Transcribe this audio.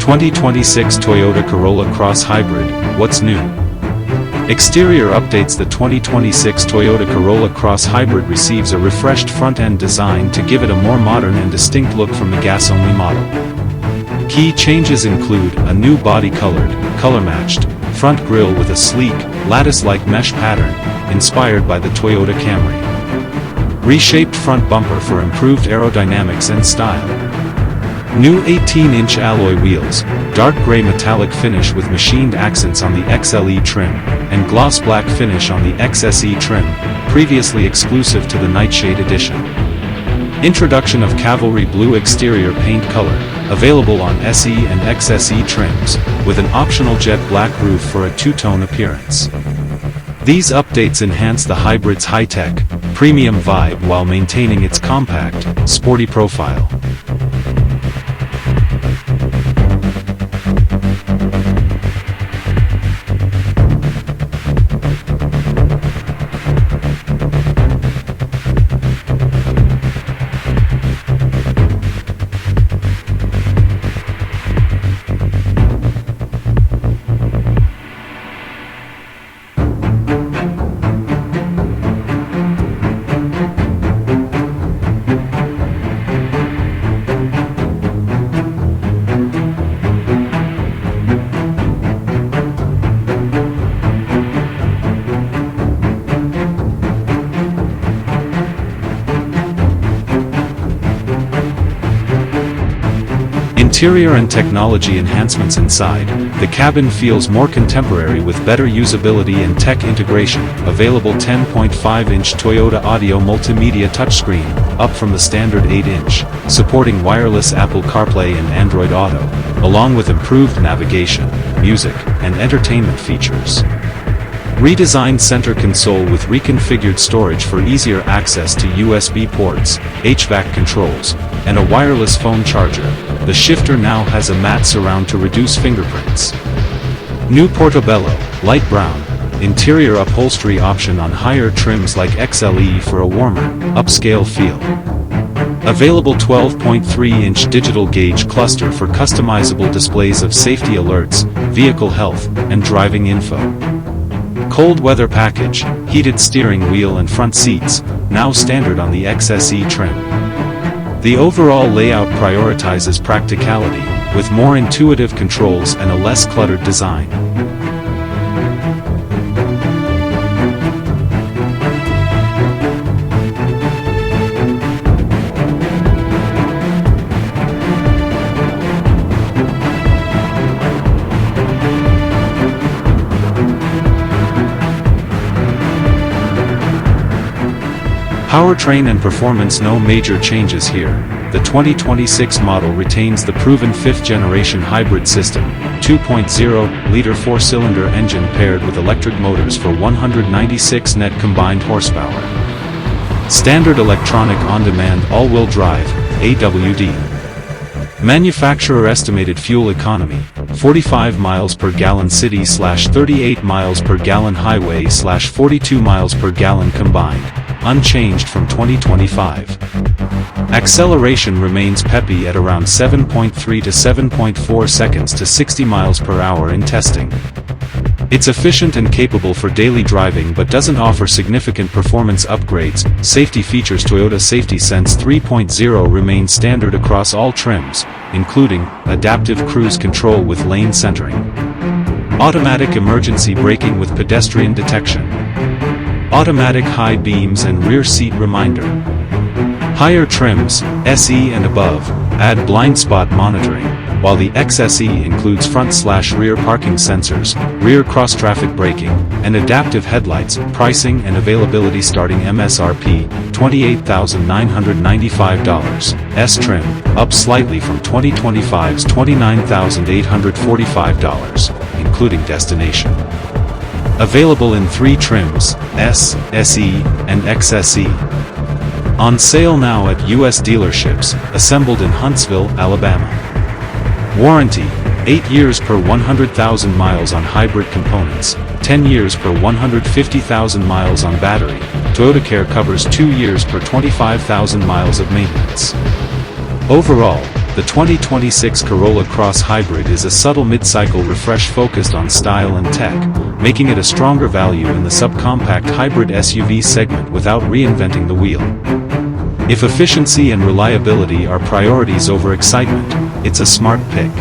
2026 Toyota Corolla Cross Hybrid, what's new? Exterior updates. The 2026 Toyota Corolla Cross Hybrid receives a refreshed front-end design to give it a more modern and distinct look from the gas-only model. Key changes include a new body-colored, color-matched, front grille with a sleek, lattice-like mesh pattern, inspired by the Toyota Camry. Reshaped front bumper for improved aerodynamics and style. New 18-inch alloy wheels, dark gray metallic finish with machined accents on the XLE trim, and gloss black finish on the XSE trim, previously exclusive to the Nightshade Edition. Introduction of Cavalry Blue exterior paint color, available on SE and XSE trims, with an optional jet black roof for a two-tone appearance. These updates enhance the hybrid's high-tech, premium vibe while maintaining its compact, sporty profile. Interior and technology enhancements. Inside, the cabin feels more contemporary with better usability and tech integration. Available 10.5-inch Toyota Audio multimedia touchscreen, up from the standard 8-inch, supporting wireless Apple CarPlay and Android Auto, along with improved navigation, music, and entertainment features. Redesigned center console with reconfigured storage for easier access to USB ports, HVAC controls, and a wireless phone charger. The shifter now has a matte surround to reduce fingerprints. New Portobello, light brown, interior upholstery option on higher trims like XLE for a warmer, upscale feel. Available 12.3-inch digital gauge cluster for customizable displays of safety alerts, vehicle health, and driving info. Cold weather package, heated steering wheel and front seats, now standard on the XSE trim. The overall layout prioritizes practicality, with more intuitive controls and a less cluttered design. Powertrain and performance. No major changes here. The 2026 model retains the proven 5th-generation hybrid system, 2.0-liter 4-cylinder engine paired with electric motors for 196 net combined horsepower. Standard electronic on-demand all-wheel drive, AWD. Manufacturer estimated fuel economy, 45 miles per gallon city/38 miles per gallon highway/42 miles per gallon combined, unchanged from 2025. Acceleration remains peppy at around 7.3 to 7.4 seconds to 60 miles per hour in testing. It's efficient and capable for daily driving but doesn't offer significant performance upgrades. Safety features. Toyota Safety Sense 3.0 remains standard across all trims, including adaptive cruise control with lane centering, automatic emergency braking with pedestrian detection, automatic high beams and rear seat reminder. Higher trims, SE and above, add blind spot monitoring, while the XSE includes front/rear parking sensors, rear cross-traffic braking, and adaptive headlights. Pricing and availability. Starting MSRP, $28,995. S trim, up slightly from 2025's $29,845, including destination. Available in 3 trims, S, SE, and XSE. On sale now at U.S. dealerships, assembled in Huntsville, Alabama. Warranty, 8 years per 100,000 miles on hybrid components, 10 years per 150,000 miles on battery. ToyotaCare covers 2 years per 25,000 miles of maintenance. Overall, The 2026 Corolla Cross Hybrid is a subtle mid-cycle refresh focused on style and tech, making it a stronger value in the subcompact hybrid SUV segment without reinventing the wheel. If efficiency and reliability are priorities over excitement, it's a smart pick.